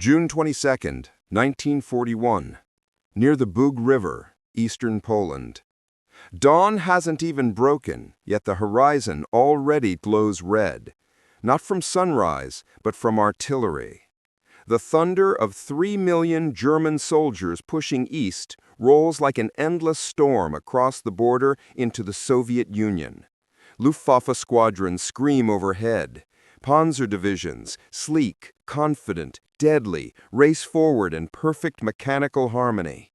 June 22, 1941. Near the Bug River, eastern Poland. Dawn hasn't even broken, yet the horizon already glows red. Not from sunrise, but from artillery. The thunder of 3 million German soldiers pushing east rolls like an endless storm across the border into the Soviet Union. Luftwaffe squadrons scream overhead. Panzer divisions, sleek, confident, deadly, race forward in perfect mechanical harmony.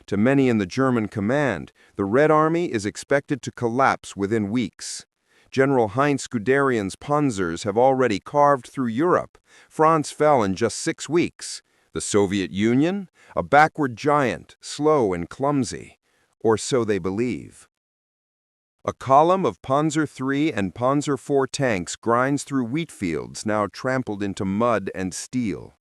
To many in the German command, the Red Army is expected to collapse within weeks. General Heinz Guderian's panzers have already carved through Europe. France fell in just 6 weeks. The Soviet Union? A backward giant, slow and clumsy. Or so they believe. A column of Panzer III and Panzer IV tanks grinds through wheat fields now trampled into mud and steel.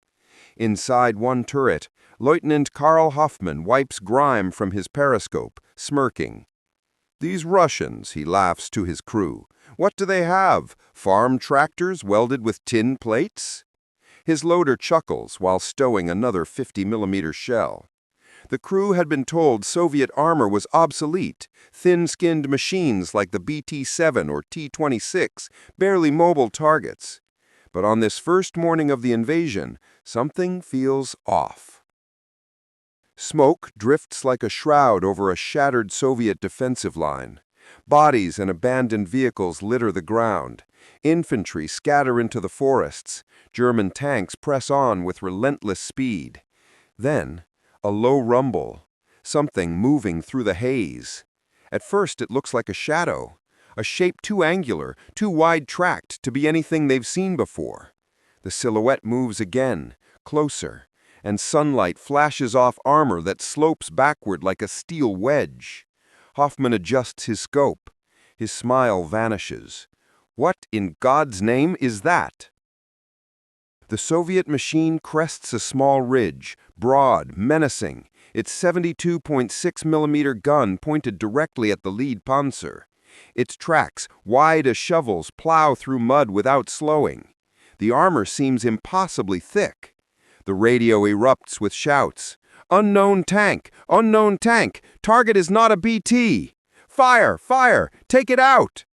Inside one turret, Lieutenant Karl Hoffmann wipes grime from his periscope, smirking. "These Russians," he laughs to his crew. "What do they have? Farm tractors welded with tin plates?" His loader chuckles while stowing another 50mm shell. The crew had been told Soviet armor was obsolete, thin-skinned machines like the BT-7 or T-26, barely mobile targets. But on this first morning of the invasion, something feels off. Smoke drifts like a shroud over a shattered Soviet defensive line. Bodies and abandoned vehicles litter the ground. Infantry scatter into the forests. German tanks press on with relentless speed. Then, a low rumble, something moving through the haze. At first it looks like a shadow, a shape too angular, too wide-tracked to be anything they've seen before. The silhouette moves again, closer, and sunlight flashes off armor that slopes backward like a steel wedge. Hoffmann adjusts his scope. His smile vanishes. What in God's name is that? The Soviet machine crests a small ridge, broad, menacing, its 72.6mm gun pointed directly at the lead panzer. Its tracks, wide as shovels, plow through mud without slowing. The armor seems impossibly thick. The radio erupts with shouts. "Unknown tank! Unknown tank! Target is not a BT! Fire! Fire! Take it out!"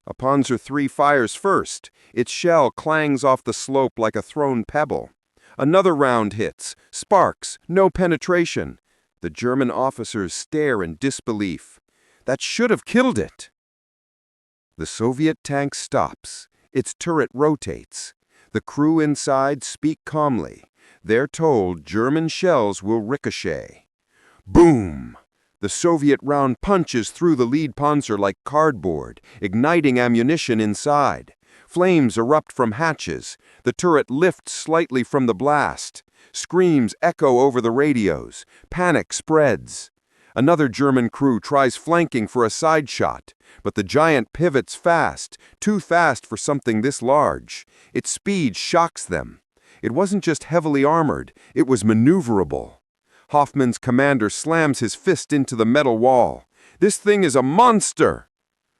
A Panzer III fires first. Its shell clangs off the slope like a thrown pebble. Another round hits. Sparks. No penetration. The German officers stare in disbelief. That should have killed it. The Soviet tank stops. Its turret rotates. The crew inside speak calmly. They're told German shells will ricochet. Boom! The Soviet round punches through the lead panzer like cardboard, igniting ammunition inside. Flames erupt from hatches. The turret lifts slightly from the blast. Screams echo over the radios. Panic spreads. Another German crew tries flanking for a side shot, but the giant pivots fast, too fast for something this large. Its speed shocks them. It wasn't just heavily armored, it was maneuverable. Hoffmann's commander slams his fist into the metal wall. "This thing is a monster!"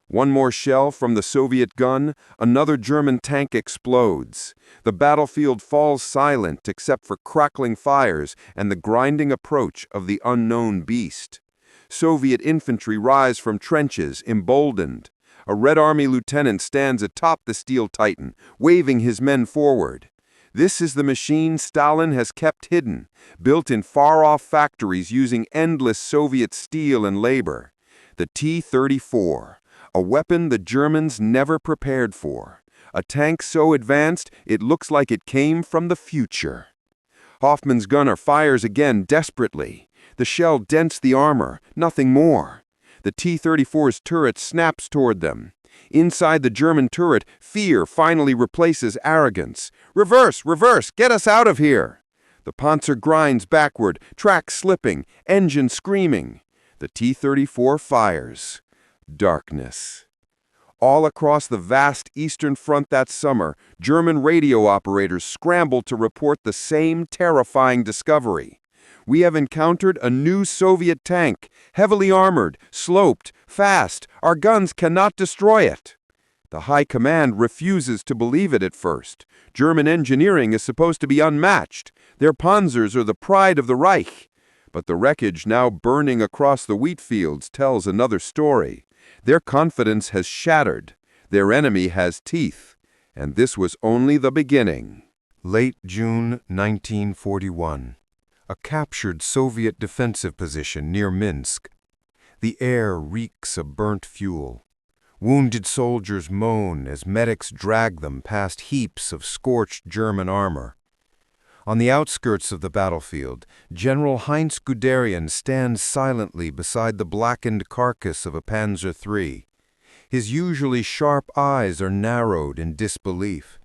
One more shell from the Soviet gun, another German tank explodes. The battlefield falls silent except for crackling fires and the grinding approach of the unknown beast. Soviet infantry rise from trenches, emboldened. A Red Army lieutenant stands atop the steel titan, waving his men forward. This is the machine Stalin has kept hidden, built in far-off factories using endless Soviet steel and labor. The T-34, a weapon the Germans never prepared for. A tank so advanced it looks like it came from the future. Hoffmann's gunner fires again desperately. The shell dents the armor, nothing more. The T-34's turret snaps toward them. Inside the German turret, fear finally replaces arrogance. "Reverse! Reverse! Get us out of here!" The Panzer grinds backward, tracks slipping, engine screaming. The T-34 fires. Darkness. All across the vast Eastern Front that summer, German radio operators scrambled to report the same terrifying discovery. "We have encountered a new Soviet tank, heavily armored, sloped, fast. Our guns cannot destroy it." The high command refuses to believe it at first. German engineering is supposed to be unmatched. Their panzers are the pride of the Reich. But the wreckage now burning across the wheat fields tells another story. Their confidence has shattered. Their enemy has teeth. And this was only the beginning. Late June 1941. A captured Soviet defensive position near Minsk. The air reeks of burnt fuel. Wounded soldiers moan as medics drag them past heaps of scorched German armor. On the outskirts of the battlefield, General Heinz Guderian stands silently beside the blackened carcass of a Panzer III. His usually sharp eyes are narrowed in disbelief.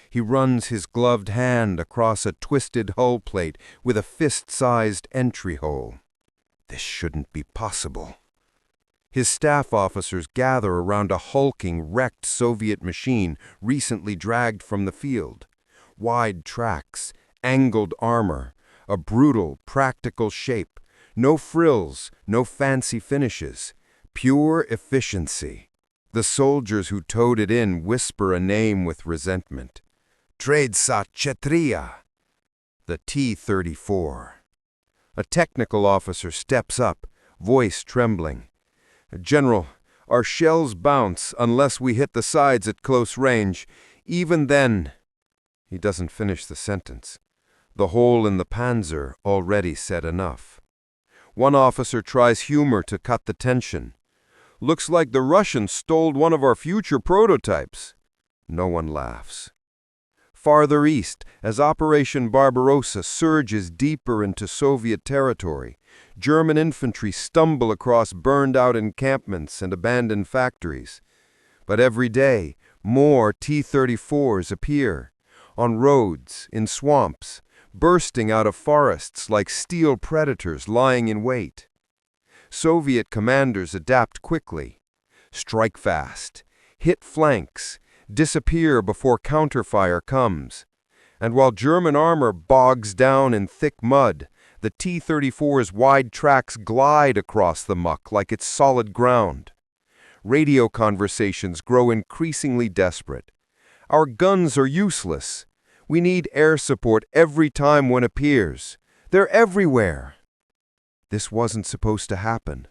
He runs his gloved hand across a twisted hull plate with a fist-sized entry hole. This shouldn't be possible. His staff officers gather around a hulking, wrecked Soviet machine recently dragged from the field. Wide tracks, angled armor, a brutal, practical shape. No frills, no fancy finishes. Pure efficiency. The soldiers who towed it in whisper a name with resentment. Tredzat Chetria. The T-34. A technical officer steps up, voice trembling. General, our shells bounce unless we hit the sides at close range. Even then... He doesn't finish the sentence. The hole in the panzer already said enough. One officer tries humor to cut the tension. Looks like the Russians stole one of our future prototypes. No one laughs. Farther east, as Operation Barbarossa surges deeper into Soviet territory, German infantry stumble across burned-out encampments and abandoned factories. But every day, more T-34s appear, on roads, in swamps, bursting out of forests like steel predators lying in wait. Soviet commanders adapt quickly, strike fast, hit flanks, disappear before counterfire comes. And while German armor bogs down in thick mud, the T-34's wide tracks glide across the muck like it's solid ground. Radio conversations grow increasingly desperate. Our guns are useless. We need air support every time one appears. They're everywhere. This wasn't supposed to happen.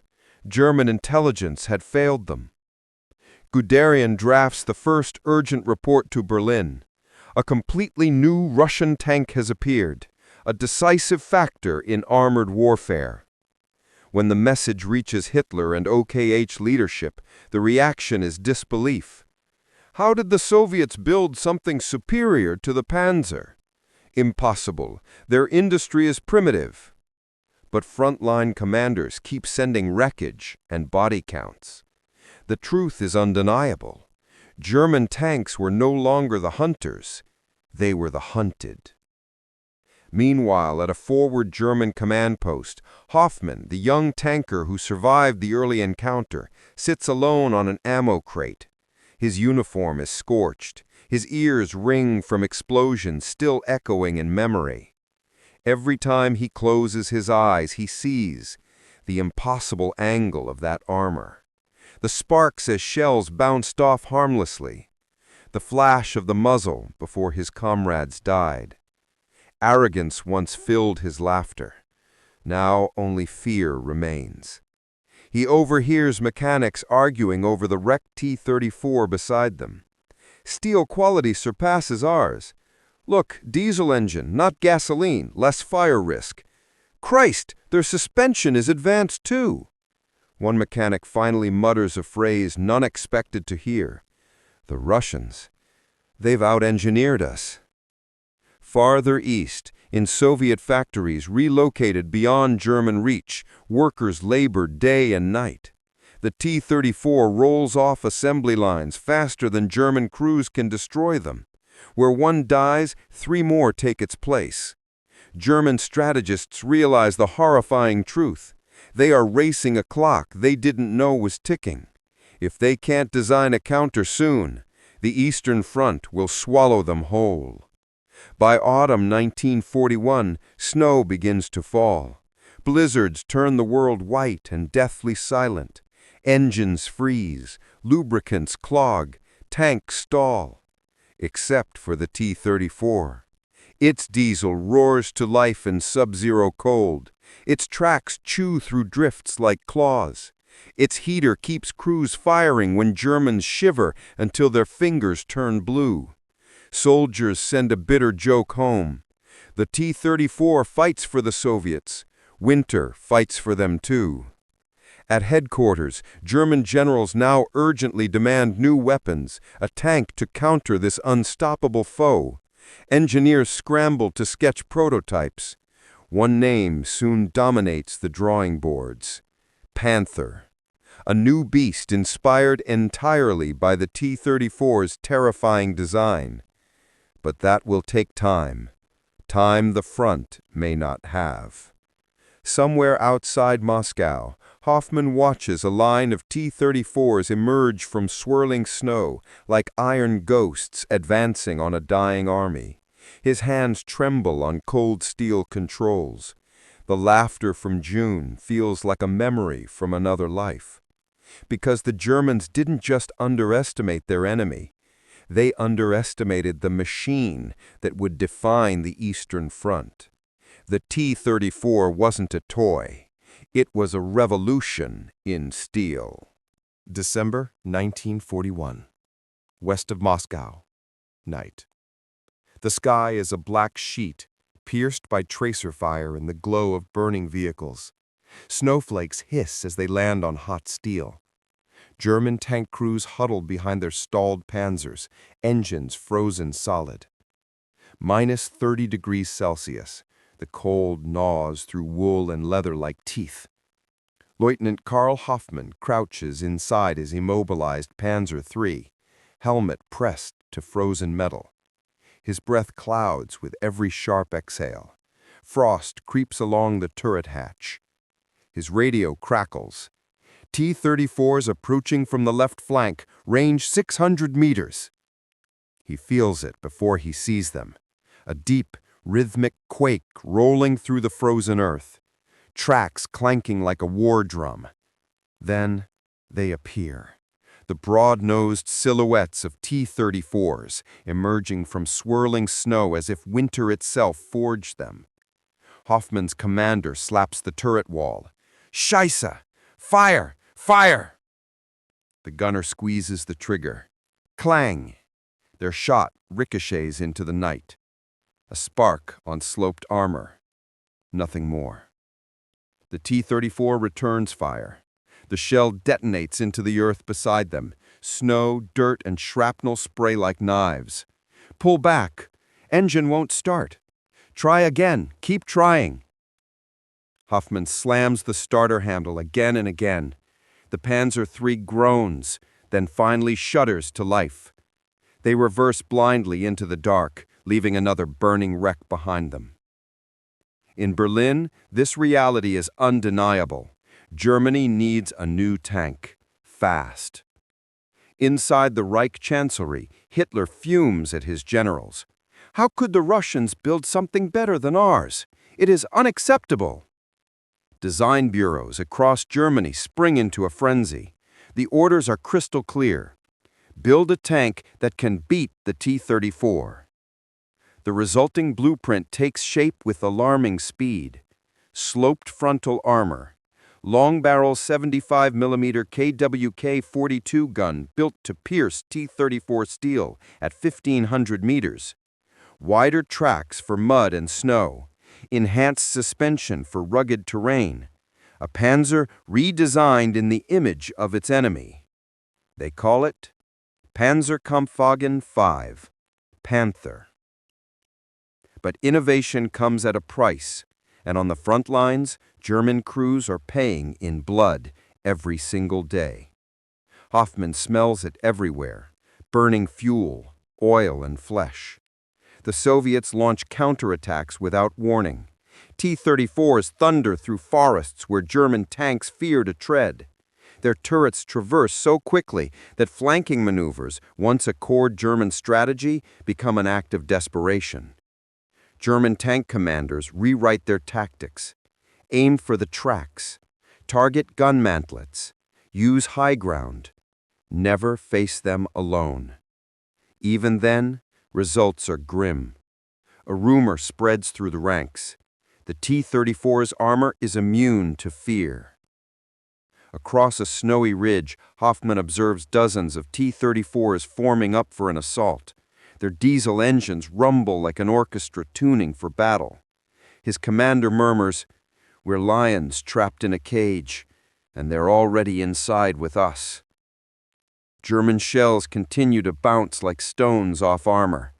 German intelligence had failed them. Guderian drafts the first urgent report to Berlin. A completely new Russian tank has appeared, a decisive factor in armored warfare. When the message reaches Hitler and OKH leadership, the reaction is disbelief. How did the Soviets build something superior to the Panzer? Impossible. Their industry is primitive. But frontline commanders keep sending wreckage and body counts. The truth is undeniable. German tanks were no longer the hunters. They were the hunted. Meanwhile, at a forward German command post, Hoffmann, the young tanker who survived the early encounter, sits alone on an ammo crate. His uniform is scorched. His ears ring from explosions still echoing in memory. Every time he closes his eyes, he sees the impossible angle of that armor. The sparks as shells bounced off harmlessly. The flash of the muzzle before his comrades died. Arrogance once filled his laughter. Now only fear remains. He overhears mechanics arguing over the wrecked T-34 beside them. Steel quality surpasses ours. Look, diesel engine, not gasoline, less fire risk. Christ, their suspension is advanced too. One mechanic finally mutters a phrase none expected to hear. The Russians, they've out-engineered us. Farther east, in Soviet factories relocated beyond German reach, workers labor day and night. The T-34 rolls off assembly lines faster than German crews can destroy them. Where one dies, 3 more take its place. German strategists realize the horrifying truth. They are racing a clock they didn't know was ticking. If they can't design a counter soon, the Eastern Front will swallow them whole. By autumn 1941, snow begins to fall. Blizzards turn the world white and deathly silent. Engines freeze, lubricants clog, tanks stall, except for the T-34. Its diesel roars to life in sub-zero cold. Its tracks chew through drifts like claws. Its heater keeps crews firing when Germans shiver until their fingers turn blue. Soldiers send a bitter joke home. The T-34 fights for the Soviets. Winter fights for them too. At headquarters, German generals now urgently demand new weapons, a tank to counter this unstoppable foe. Engineers scramble to sketch prototypes. One name soon dominates the drawing boards: Panther. A new beast inspired entirely by the T-34's terrifying design. But that will take time. Time the front may not have. Somewhere outside Moscow, Hoffman watches a line of T-34s emerge from swirling snow like iron ghosts advancing on a dying army. His hands tremble on cold steel controls. The laughter from June feels like a memory from another life. Because the Germans didn't just underestimate their enemy, they underestimated the machine that would define the Eastern Front. The T-34 wasn't a toy. It was a revolution in steel. December 1941. West of Moscow. Night. The sky is a black sheet, pierced by tracer fire in the glow of burning vehicles. Snowflakes hiss as they land on hot steel. German tank crews huddled behind their stalled panzers, engines frozen solid. Minus 30 degrees Celsius. The cold gnaws through wool and leather like teeth. Lieutenant Karl Hoffmann crouches inside his immobilized Panzer III, helmet pressed to frozen metal. His breath clouds with every sharp exhale. Frost creeps along the turret hatch. His radio crackles. T-34s approaching from the left flank, range 600 meters. He feels it before he sees them. A deep, rhythmic quake rolling through the frozen earth. Tracks clanking like a war drum. Then they appear. The broad-nosed silhouettes of T-34s emerging from swirling snow as if winter itself forged them. Hoffmann's commander slaps the turret wall. "Scheiße! Fire! Fire!" The gunner squeezes the trigger. Clang! Their shot ricochets into the night. A spark on sloped armor. Nothing more. The T-34 returns fire. The shell detonates into the earth beside them. Snow, dirt, and shrapnel spray like knives. "Pull back. Engine won't start. Try again. Keep trying." Hoffmann slams the starter handle again and again. The Panzer III groans, then finally shudders to life. They reverse blindly into the dark, leaving another burning wreck behind them. In Berlin, this reality is undeniable. Germany needs a new tank, fast. Inside the Reich Chancellery, Hitler fumes at his generals. "How could the Russians build something better than ours? It is unacceptable." Design bureaus across Germany spring into a frenzy. The orders are crystal clear. Build a tank that can beat the T-34. The resulting blueprint takes shape with alarming speed. Sloped frontal armor. Long-barrel 75mm KWK-42 gun built to pierce T-34 steel at 1,500 meters. Wider tracks for mud and snow. Enhanced suspension for rugged terrain. A panzer redesigned in the image of its enemy. They call it Panzerkampfwagen 5, Panther. But innovation comes at a price, and on the front lines, German crews are paying in blood every single day. Hoffmann smells it everywhere, burning fuel, oil, and flesh. The Soviets launch counterattacks without warning. T-34s thunder through forests where German tanks fear to tread. Their turrets traverse so quickly that flanking maneuvers, once a core German strategy, become an act of desperation. German tank commanders rewrite their tactics. Aim for the tracks. Target gun mantlets. Use high ground. Never face them alone. Even then, results are grim. A rumor spreads through the ranks. The T-34's armor is immune to fear. Across a snowy ridge, Hoffman observes dozens of T-34s forming up for an assault. Their diesel engines rumble like an orchestra tuning for battle. His commander murmurs, "We're lions trapped in a cage, and they're already inside with us." German shells continue to bounce like stones off armor.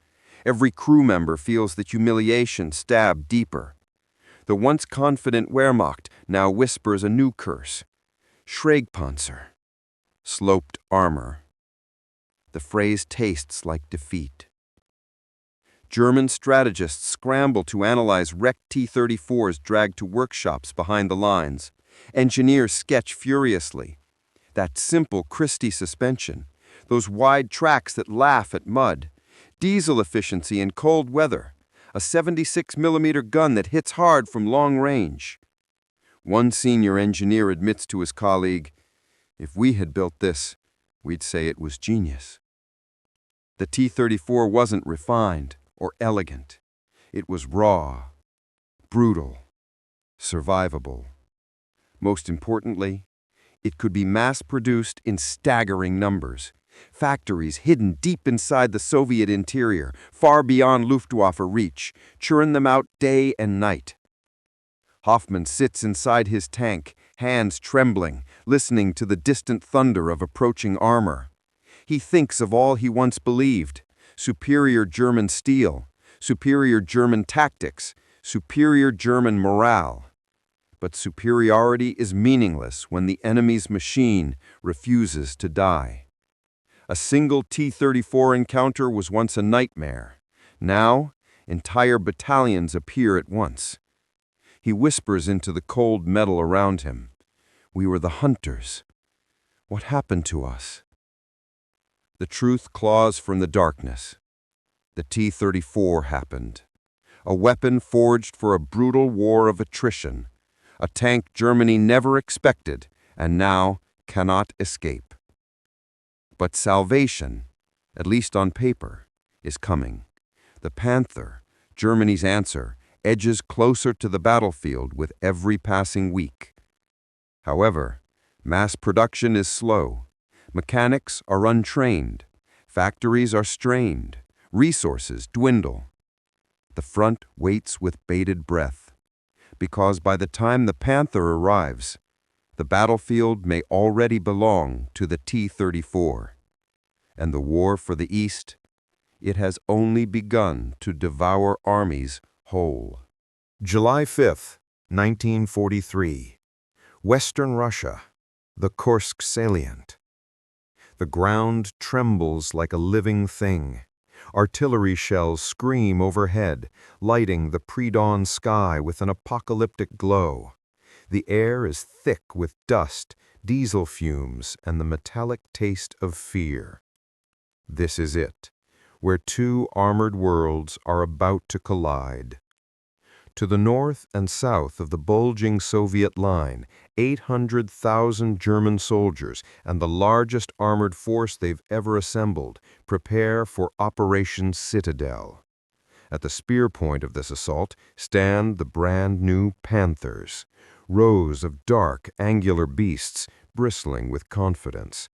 Every crew member feels the humiliation stab deeper. The once confident Wehrmacht now whispers a new curse. Schrägpanzer. Sloped armor. The phrase tastes like defeat. German strategists scramble to analyze wrecked T-34s dragged to workshops behind the lines. Engineers sketch furiously. That simple Christie suspension, those wide tracks that laugh at mud, diesel efficiency in cold weather, a 76mm gun that hits hard from long range. One senior engineer admits to his colleague, "If we had built this, we'd say it was genius." The T-34 wasn't refined or elegant. It was raw, brutal, survivable. Most importantly, it could be mass-produced in staggering numbers. Factories hidden deep inside the Soviet interior, far beyond Luftwaffe reach, churn them out day and night. Hoffman sits inside his tank, hands trembling, listening to the distant thunder of approaching armor. He thinks of all he once believed: superior German steel, superior German tactics, superior German morale. But superiority is meaningless when the enemy's machine refuses to die. A single T-34 encounter was once a nightmare. Now, entire battalions appear at once. He whispers into the cold metal around him. "We were the hunters. What happened to us?" The truth claws from the darkness. The T-34 happened. A weapon forged for a brutal war of attrition. A tank Germany never expected and now cannot escape. But salvation, at least on paper, is coming. The Panther, Germany's answer, edges closer to the battlefield with every passing week. However, mass production is slow. Mechanics are untrained. Factories are strained. Resources dwindle. The front waits with bated breath, because by the time the Panther arrives, the battlefield may already belong to the T-34. And the war for the East, it has only begun to devour armies whole. July 5, 1943. Western Russia, the Kursk salient. The ground trembles like a living thing. Artillery shells scream overhead, lighting the pre-dawn sky with an apocalyptic glow. The air is thick with dust, diesel fumes, and the metallic taste of fear. This is it, where two armored worlds are about to collide. To the north and south of the bulging Soviet line, 800,000 German soldiers and the largest armored force they've ever assembled prepare for Operation Citadel. At the spear point of this assault stand the brand-new Panthers, rows of dark, angular beasts bristling with confidence.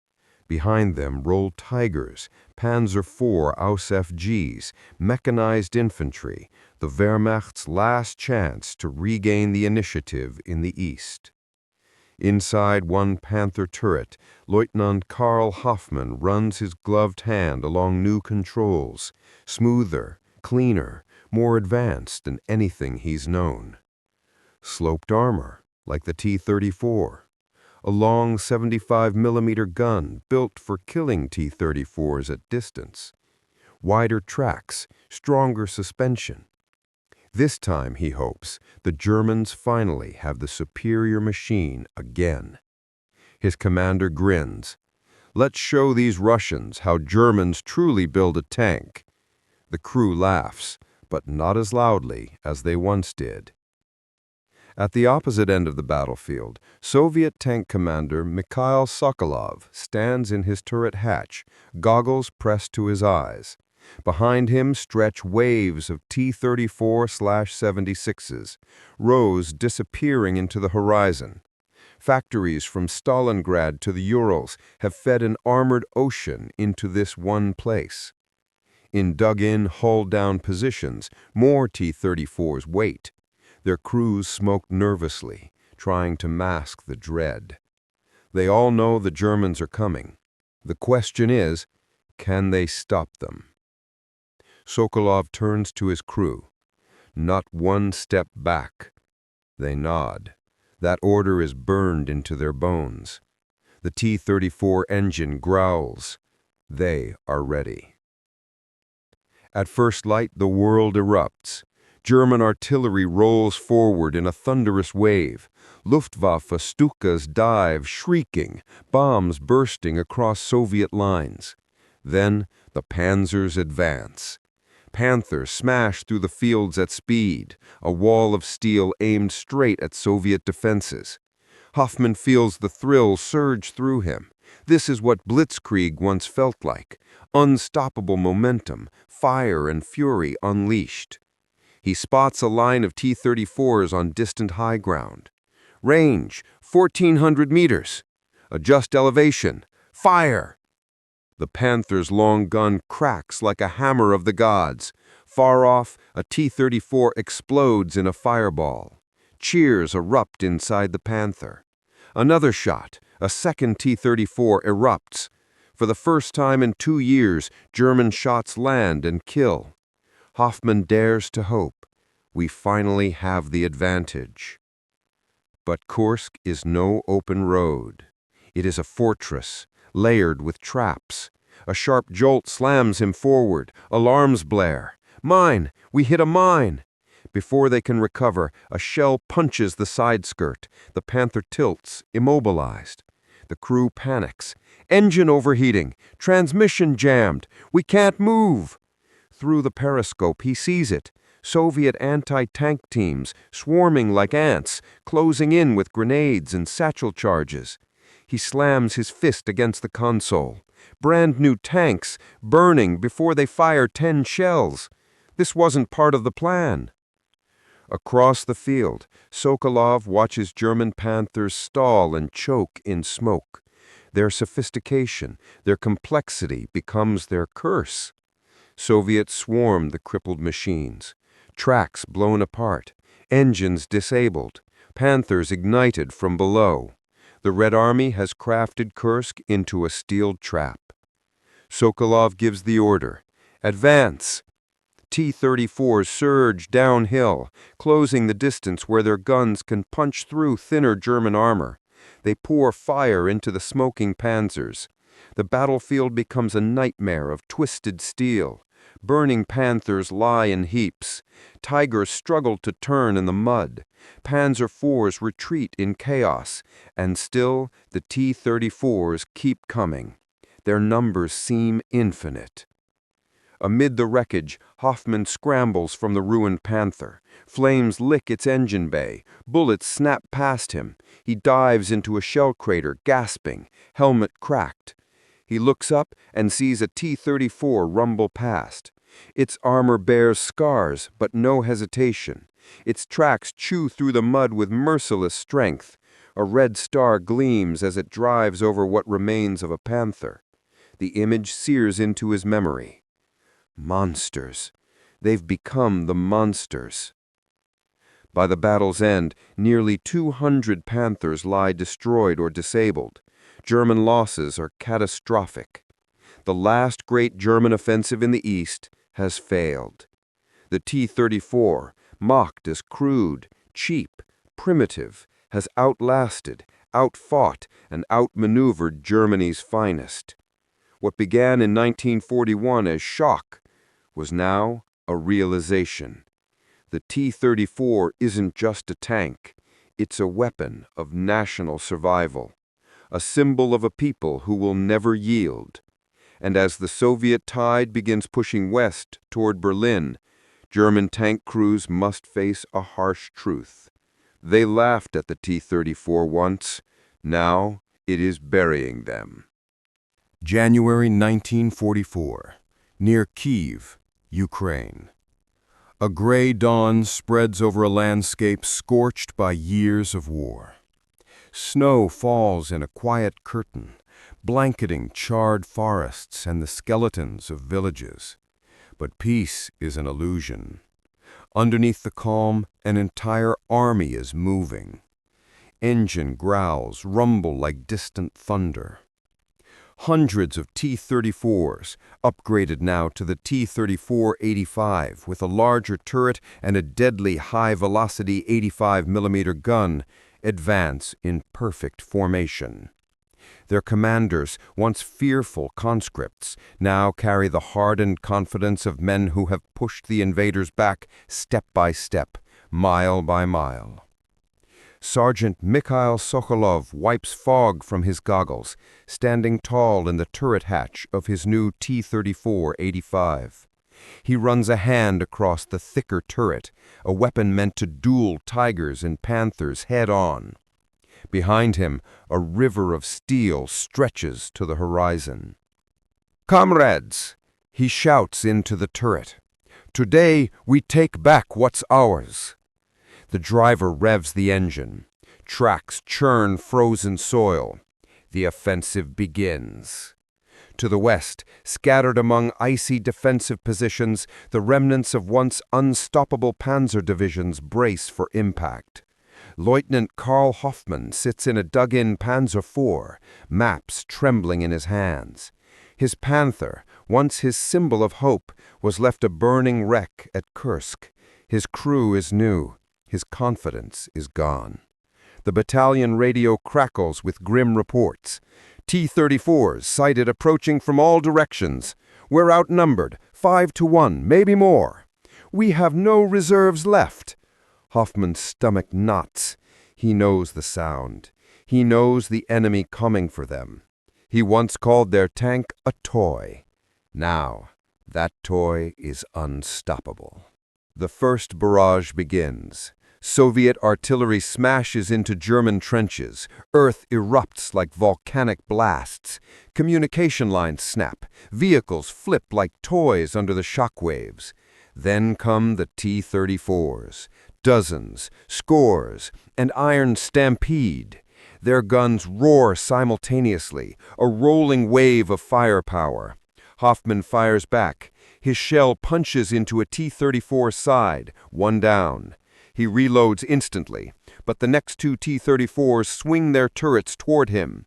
Behind them roll Tigers, Panzer IV Aus-FGs, mechanized infantry, the Wehrmacht's last chance to regain the initiative in the east. Inside one Panther turret, Lieutenant Karl Hoffmann runs his gloved hand along new controls, smoother, cleaner, more advanced than anything he's known. Sloped armor, like the T-34. A long 75mm gun built for killing T-34s at distance. Wider tracks, stronger suspension. This time, he hopes, the Germans finally have the superior machine again. His commander grins. "Let's show these Russians how Germans truly build a tank." The crew laughs, but not as loudly as they once did. At the opposite end of the battlefield, Soviet tank commander Mikhail Sokolov stands in his turret hatch, goggles pressed to his eyes. Behind him stretch waves of T-34/76s, rows disappearing into the horizon. Factories from Stalingrad to the Urals have fed an armored ocean into this one place. In dug-in, hull-down positions, more T-34s wait. Their crews smoke nervously, trying to mask the dread. They all know the Germans are coming. The question is, can they stop them? Sokolov turns to his crew. Not one step back. They nod. That order is burned into their bones. The T-34 engine growls. They are ready. At first light, the world erupts. German artillery rolls forward in a thunderous wave. Luftwaffe Stukas dive, shrieking, bombs bursting across Soviet lines. Then the panzers advance. Panthers smash through the fields at speed, a wall of steel aimed straight at Soviet defenses. Hoffmann feels the thrill surge through him. This is what Blitzkrieg once felt like: unstoppable momentum, fire and fury unleashed. He spots a line of T-34s on distant high ground. Range, 1,400 meters. Adjust elevation. Fire! The Panther's long gun cracks like a hammer of the gods. Far off, a T-34 explodes in a fireball. Cheers erupt inside the Panther. Another shot, a second T-34 erupts. For the first time in 2 years, German shots land and kill. Hoffmann dares to hope. We finally have the advantage. But Kursk is no open road. It is a fortress, layered with traps. A sharp jolt slams him forward. Alarms blare. Mine! We hit a mine! Before they can recover, a shell punches the side skirt. The Panther tilts, immobilized. The crew panics. Engine overheating. Transmission jammed. We can't move. Through the periscope, he sees it. Soviet anti-tank teams, swarming like ants, closing in with grenades and satchel charges. He slams his fist against the console. Brand new tanks, burning before they fire 10 shells. This wasn't part of the plan. Across the field, Sokolov watches German Panthers stall and choke in smoke. Their sophistication, their complexity becomes their curse. Soviets swarm the crippled machines. Tracks blown apart, engines disabled, Panthers ignited from below. The Red Army has crafted Kursk into a steel trap. Sokolov gives the order. Advance! T-34s surge downhill, closing the distance where their guns can punch through thinner German armor. They pour fire into the smoking panzers. The battlefield becomes a nightmare of twisted steel. Burning Panthers lie in heaps. Tigers struggle to turn in the mud. Panzer IVs retreat in chaos. And still, the T-34s keep coming. Their numbers seem infinite. Amid the wreckage, Hoffmann scrambles from the ruined Panther. Flames lick its engine bay. Bullets snap past him. He dives into a shell crater, gasping, helmet cracked. He looks up and sees a T-34 rumble past. Its armor bears scars, but no hesitation. Its tracks chew through the mud with merciless strength. A red star gleams as it drives over what remains of a Panther. The image sears into his memory. Monsters. They've become the monsters. By the battle's end, nearly 200 Panthers lie destroyed or disabled. German losses are catastrophic. The last great German offensive in the East has failed. The T-34, mocked as crude, cheap, primitive, has outlasted, outfought, and outmaneuvered Germany's finest. What began in 1941 as shock was now a realization. The T-34 isn't just a tank. It's a weapon of national survival. A symbol of a people who will never yield. And as the Soviet tide begins pushing west toward Berlin, German tank crews must face a harsh truth. They laughed at the T-34 once. Now it is burying them. January 1944, near Kyiv, Ukraine. A gray dawn spreads over a landscape scorched by years of war. Snow falls in a quiet curtain, blanketing charred forests and the skeletons of villages. But peace is an illusion. Underneath the calm, an entire army is moving. Engine growls rumble like distant thunder. Hundreds of T-34s, upgraded now to the T-34-85 with a larger turret and a deadly high-velocity 85mm gun, advance in perfect formation. Their commanders, once fearful conscripts, now carry the hardened confidence of men who have pushed the invaders back step by step, mile by mile. Sergeant Mikhail Sokolov wipes fog from his goggles, standing tall in the turret hatch of his new T-34-85. He runs a hand across the thicker turret, a weapon meant to duel tigers and panthers head-on. Behind him, a river of steel stretches to the horizon. "Comrades!" he shouts into the turret. "Today we take back what's ours." The driver revs the engine. Tracks churn frozen soil. The offensive begins. To the west, scattered among icy defensive positions, the remnants of once unstoppable panzer divisions brace for impact. Lieutenant Karl Hoffmann sits in a dug-in Panzer IV, maps trembling in his hands. His Panther, once his symbol of hope, was left a burning wreck at Kursk. His crew is new. His confidence is gone. The battalion radio crackles with grim reports. T-34s sighted approaching from all directions. We're outnumbered, 5-1, maybe more. We have no reserves left. Hoffman's stomach knots. He knows the sound. He knows the enemy coming for them. He once called their tank a toy. Now, that toy is unstoppable. The first barrage begins. Soviet artillery smashes into German trenches. Earth erupts like volcanic blasts. Communication lines snap. Vehicles flip like toys under the shockwaves. Then come the T-34s. Dozens, scores, an iron stampede. Their guns roar simultaneously, a rolling wave of firepower. Hoffmann fires back. His shell punches into a T-34 side, one down. He reloads instantly, but the next two T-34s swing their turrets toward him.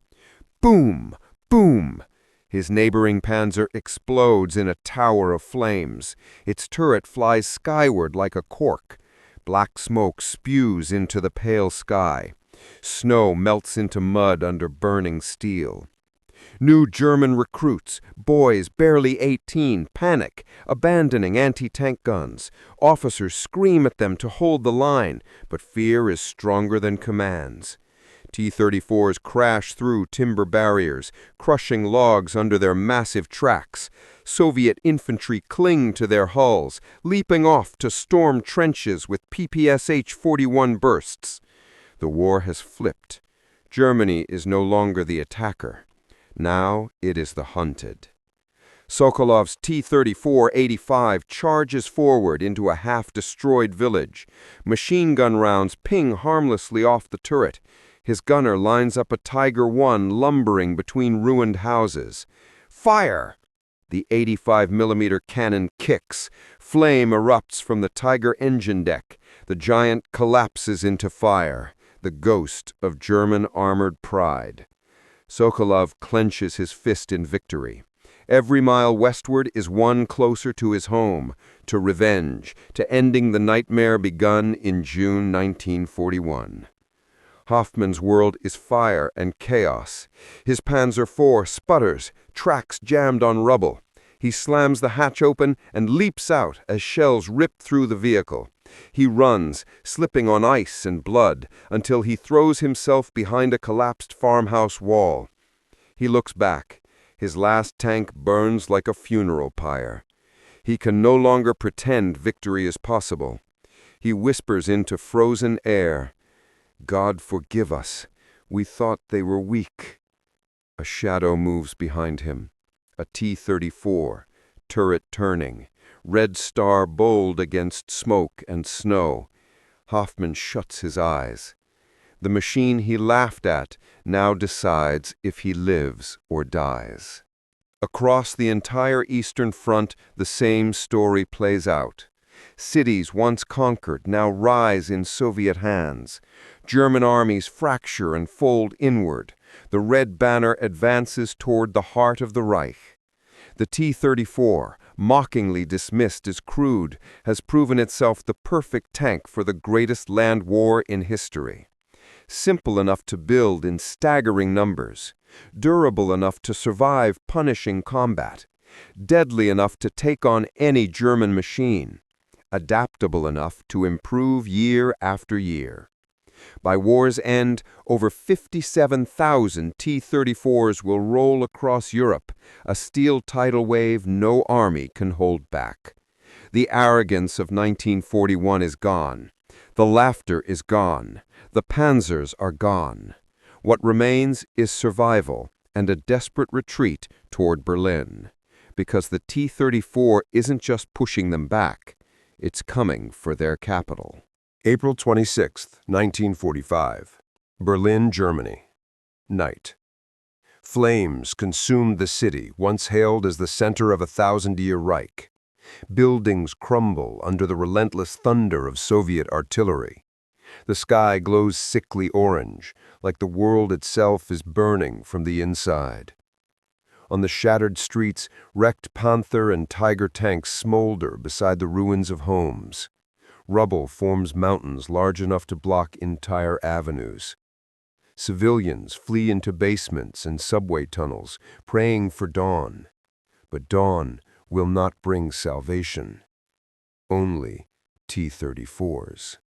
Boom! Boom! His neighboring Panzer explodes in a tower of flames. Its turret flies skyward like a cork. Black smoke spews into the pale sky. Snow melts into mud under burning steel. New German recruits, boys barely 18, panic, abandoning anti-tank guns. Officers scream at them to hold the line, but fear is stronger than commands. T-34s crash through timber barriers, crushing logs under their massive tracks. Soviet infantry cling to their hulls, leaping off to storm trenches with PPSH-41 bursts. The war has flipped. Germany is no longer the attacker. Now it is the hunted. Sokolov's T-34-85 charges forward into a half-destroyed village. Machine gun rounds ping harmlessly off the turret. His gunner lines up a Tiger I lumbering between ruined houses. Fire! The 85mm cannon kicks. Flame erupts from the Tiger engine deck. The giant collapses into fire, the ghost of German armored pride. Sokolov clenches his fist in victory. Every mile westward is one closer to his home, to revenge, to ending the nightmare begun in June 1941. Hoffmann's world is fire and chaos. His Panzer IV sputters, tracks jammed on rubble. He slams the hatch open and leaps out as shells rip through the vehicle. He runs, slipping on ice and blood, until he throws himself behind a collapsed farmhouse wall. He looks back. His last tank burns like a funeral pyre. He can no longer pretend victory is possible. He whispers into frozen air, God forgive us. We thought they were weak. A shadow moves behind him. A T-34, turret turning, red star bold against smoke and snow. Hoffman shuts his eyes. The machine he laughed at now decides if he lives or dies. Across the entire Eastern Front, the same story plays out. Cities once conquered now rise in Soviet hands. German armies fracture and fold inward. The red banner advances toward the heart of the Reich. The T-34, mockingly dismissed as crude, has proven itself the perfect tank for the greatest land war in history. Simple enough to build in staggering numbers, durable enough to survive punishing combat, deadly enough to take on any German machine, adaptable enough to improve year after year. By war's end, over 57,000 T-34s will roll across Europe, a steel tidal wave no army can hold back. The arrogance of 1941 is gone. The laughter is gone. The panzers are gone. What remains is survival and a desperate retreat toward Berlin. Because the T-34 isn't just pushing them back, it's coming for their capital. April 26, 1945. Berlin, Germany. Night. Flames consumed the city, once hailed as the center of a thousand-year Reich. Buildings crumble under the relentless thunder of Soviet artillery. The sky glows sickly orange, like the world itself is burning from the inside. On the shattered streets, wrecked Panther and Tiger tanks smolder beside the ruins of homes. Rubble forms mountains large enough to block entire avenues. Civilians flee into basements and subway tunnels, praying for dawn. But dawn will not bring salvation. Only T-34s.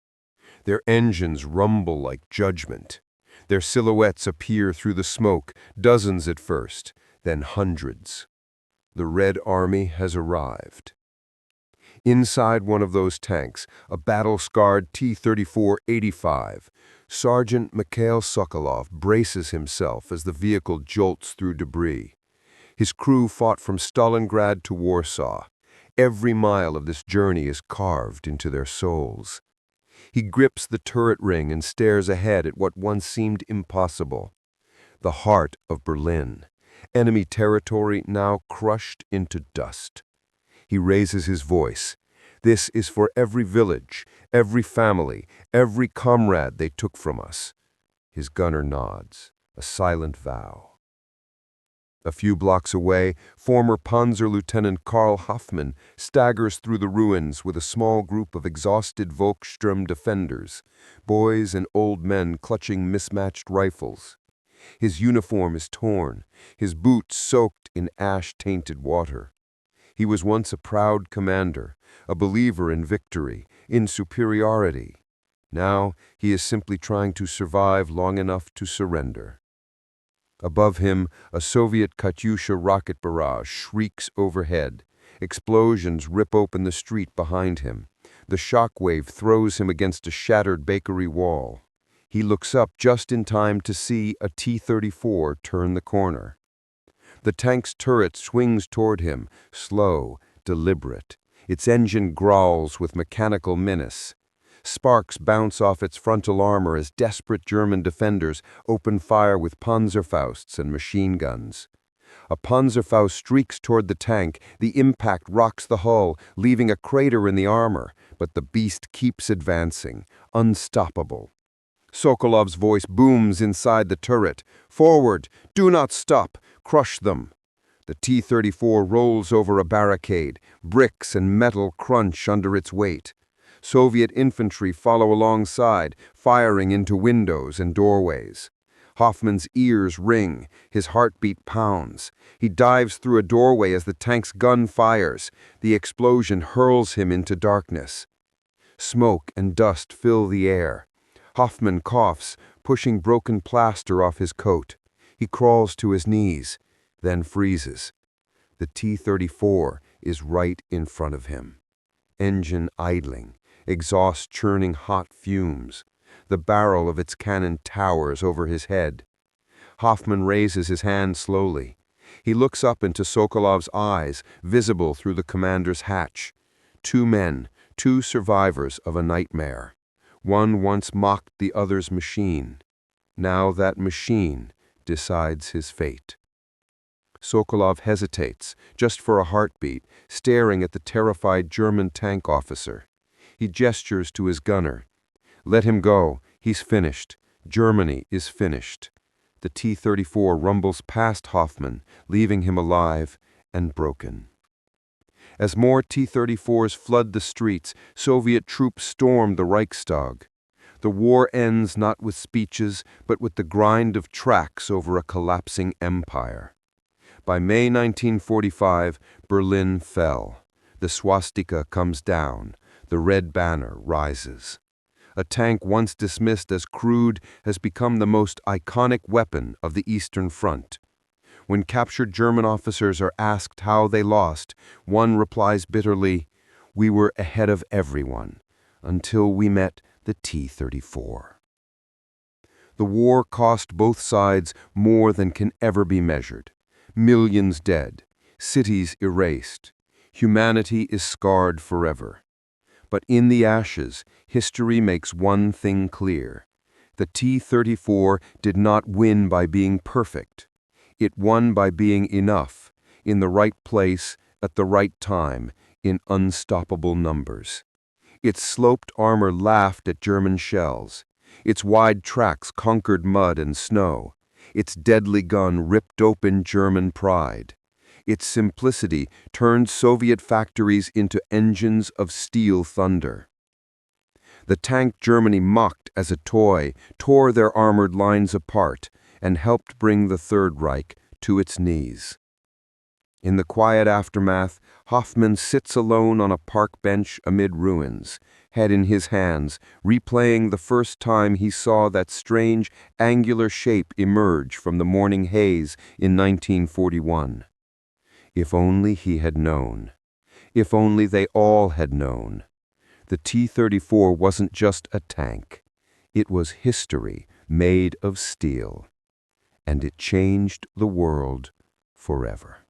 Their engines rumble like judgment. Their silhouettes appear through the smoke, dozens at first, then hundreds. The Red Army has arrived. Inside one of those tanks, a battle-scarred T-34-85, Sergeant Mikhail Sokolov braces himself as the vehicle jolts through debris. His crew fought from Stalingrad to Warsaw. Every mile of this journey is carved into their souls. He grips the turret ring and stares ahead at what once seemed impossible. The heart of Berlin, enemy territory now crushed into dust. He raises his voice. This is for every village, every family, every comrade they took from us. His gunner nods, a silent vow. A few blocks away, former Panzer Lieutenant Karl Hoffmann staggers through the ruins with a small group of exhausted Volkssturm defenders, boys and old men clutching mismatched rifles. His uniform is torn, his boots soaked in ash-tainted water. He was once a proud commander, a believer in victory, in superiority. Now he is simply trying to survive long enough to surrender. Above him, a Soviet Katyusha rocket barrage shrieks overhead. Explosions rip open the street behind him. The shockwave throws him against a shattered bakery wall. He looks up just in time to see a T-34 turn the corner. The tank's turret swings toward him, slow, deliberate. Its engine growls with mechanical menace. Sparks bounce off its frontal armor as desperate German defenders open fire with Panzerfausts and machine guns. A Panzerfaust streaks toward the tank. The impact rocks the hull, leaving a crater in the armor, but the beast keeps advancing, unstoppable. Sokolov's voice booms inside the turret. Forward! Do not stop! Crush them! The T-34 rolls over a barricade. Bricks and metal crunch under its weight. Soviet infantry follow alongside, firing into windows and doorways. Hoffman's ears ring, his heartbeat pounds. He dives through a doorway as the tank's gun fires. The explosion hurls him into darkness. Smoke and dust fill the air. Hoffman coughs, pushing broken plaster off his coat. He crawls to his knees, then freezes. The T-34 is right in front of him. Engine idling. Exhaust churning hot fumes. The barrel of its cannon towers over his head. Hoffman raises his hand slowly. He looks up into Sokolov's eyes, visible through the commander's hatch. 2 men, 2 survivors of a nightmare. One once mocked the other's machine. Now that machine decides his fate. Sokolov hesitates, just for a heartbeat, staring at the terrified German tank officer. He gestures to his gunner. Let him go. He's finished. Germany is finished. The T-34 rumbles past Hoffman, leaving him alive and broken. As more T-34s flood the streets, Soviet troops storm the Reichstag. The war ends not with speeches, but with the grind of tracks over a collapsing empire. By May 1945, Berlin fell. The swastika comes down. The red banner rises. A tank once dismissed as crude has become the most iconic weapon of the Eastern Front. When captured German officers are asked how they lost, one replies bitterly, "We were ahead of everyone, until we met the T-34." The war cost both sides more than can ever be measured. Millions dead, cities erased. Humanity is scarred forever. But in the ashes, history makes one thing clear. The T-34 did not win by being perfect. It won by being enough, in the right place, at the right time, in unstoppable numbers. Its sloped armor laughed at German shells. Its wide tracks conquered mud and snow. Its deadly gun ripped open German pride. Its simplicity turned Soviet factories into engines of steel thunder. The tank Germany mocked as a toy tore their armored lines apart and helped bring the Third Reich to its knees. In the quiet aftermath, Hoffman sits alone on a park bench amid ruins, head in his hands, replaying the first time he saw that strange, angular shape emerge from the morning haze in 1941. If only he had known. If only they all had known. The T-34 wasn't just a tank. It was history made of steel. And it changed the world forever.